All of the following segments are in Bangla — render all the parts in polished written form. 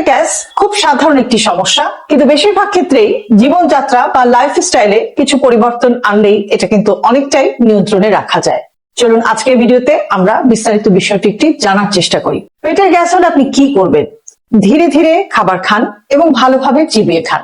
পেটের গ্যাস খুব সাধারণ একটি সমস্যা, কিন্তু বেশিরভাগ ক্ষেত্রেই জীবনযাত্রা বা লাইফস্টাইলে কিছু পরিবর্তন আনলেই এটা কিন্তু অনেকটাই নিয়ন্ত্রণে রাখা যায়। চলুন আজকের ভিডিওতে আমরা বিস্তারিত বিষয়টি একটি জানার চেষ্টা করি। পেটের গ্যাস হলে আপনি কি করবেন? ধীরে ধীরে খাবার খান এবং ভালোভাবে চিবিয়ে খান।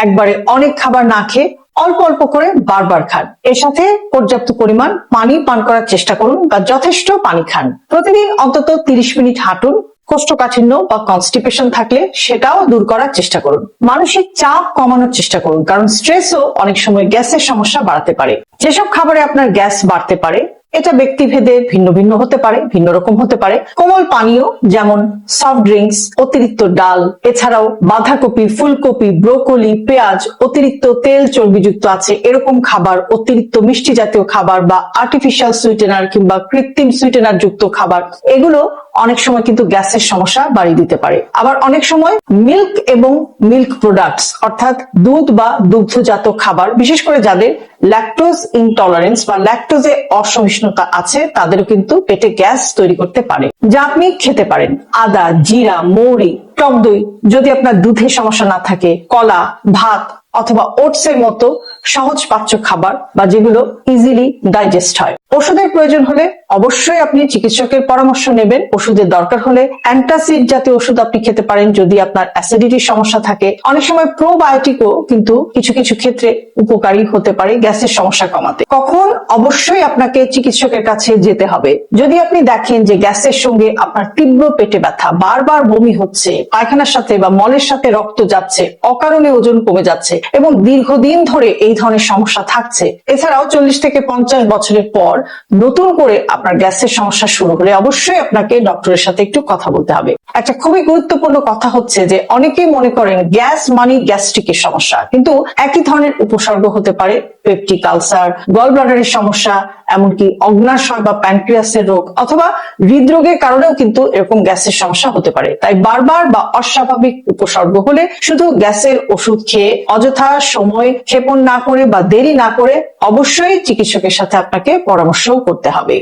একবারে অনেক খাবার না খেয়ে অল্প অল্প করে বারবার খান। এর সাথে পর্যাপ্ত পরিমাণ পানি পান করার চেষ্টা করুন বা যথেষ্ট পানি খান। প্রতিদিন অন্তত 30 মিনিট হাঁটুন। কোষ্ঠকাঠিন্য বা কনস্টিপেশন থাকলে সেটাও দূর করার চেষ্টা করুন। মানসিক চাপ কমানোর চেষ্টা করুন, কারণ স্ট্রেসও অনেক সময় গ্যাসের সমস্যা বাড়াতে পারে। যেসব খাবারে আপনার গ্যাস বাড়তে পারে এটা ব্যক্তিভেদে ভিন্ন ভিন্ন হতে পারে, ভিন্ন রকম হতে পারে। কোমল পানীয় যেমন সফট ড্রিঙ্কস, অতিরিক্ত ডাল, এছাড়াও বাঁধাকপি, ফুলকপি, ব্রোকলি, পেঁয়াজ, অতিরিক্ত তেল চর্বিযুক্ত আছে এরকম খাবার, অতিরিক্ত মিষ্টি জাতীয় খাবার বা আর্টিফিশিয়াল সুইটেনার কিংবা কৃত্রিম সুইটেনার যুক্ত খাবার, এগুলো অনেক সময় কিন্তু গ্যাসের সমস্যা বাড়িয়ে দিতে পারে। আবার অনেক সময় মিল্ক এবং মিল্ক প্রোডাক্টস অর্থাৎ দুধ বা দুগ্ধজাত খাবার, বিশেষ করে যাদের ল্যাকটোজ ইনটলারেন্স বা ল্যাকটোজে অসহিষ্ণুতা আছে তাদেরও কিন্তু পেটে গ্যাস তৈরি করতে পারে। যা আপনি খেতে পারেন: আদা, জিরা, মৌরি, টক দই, যদি আপনার দুধের সমস্যা না থাকে, কলা, ভাত অথবা ওটস এর মতো সহজ পাচ্য খাবার বা যেগুলো ইজিলি ডাইজেস্ট হয়। ওষুধের প্রয়োজন হলে অবশ্যই আপনি চিকিৎসকের পরামর্শ নেবেন। ওষুধের দরকার হলে অ্যান্টাসিড জাতীয় ওষুধ আপনি খেতে পারেন যদি আপনার অ্যাসিডিটির সমস্যা থাকে। অনেক সময় প্রোবায়োটিকও কিন্তু কিছু কিছু ক্ষেত্রে উপকারী হতে পারে গ্যাসের সমস্যা কমাতে। কখন অবশ্যই আপনাকে চিকিৎসকের কাছে যেতে হবে? যদি আপনি দেখেন যে গ্যাসের সঙ্গে আপনার তীব্র পেটে ব্যথা, বারবার বমি হচ্ছে, পায়খানার সাথে বা মলের সাথে রক্ত যাচ্ছে, অকারণে ওজন কমে যাচ্ছে এবং দীর্ঘদিন ধরে এই ধরনের সমস্যা থাকছে, এছাড়াও 40 থেকে 50 বছরের পর নতুন করে আপনার গ্যাসের সমস্যা শুরু হলে অবশ্যই আপনাকে ডক্টরের সাথে একটু কথা বলতে হবে। একটা খুবই গুরুত্বপূর্ণ কথা হচ্ছে যে অনেকেই মনে করেন গ্যাস মানে গ্যাস্ট্রিকের সমস্যা, কিন্তু একই ধরনের উপসর্গ হতে পারে পেপটিক আলসার, গল ব্লাডারের সমস্যা, এমনকি অগ্ন্যাশয় বা প্যানক্রিয়াসের রোগ অথবা হৃদরোগের কারণেও কিন্তু এরকম গ্যাসের সমস্যা হতে পারে। তাই বারবার বা অস্বাভাবিক উপসর্গ হলে শুধু গ্যাসের ওষুধ খেয়ে অযথা সময় ক্ষেপণ না করে বা দেরি না করে অবশ্যই চিকিৎসকের সাথে আপনাকে পরামর্শ করতে হবে।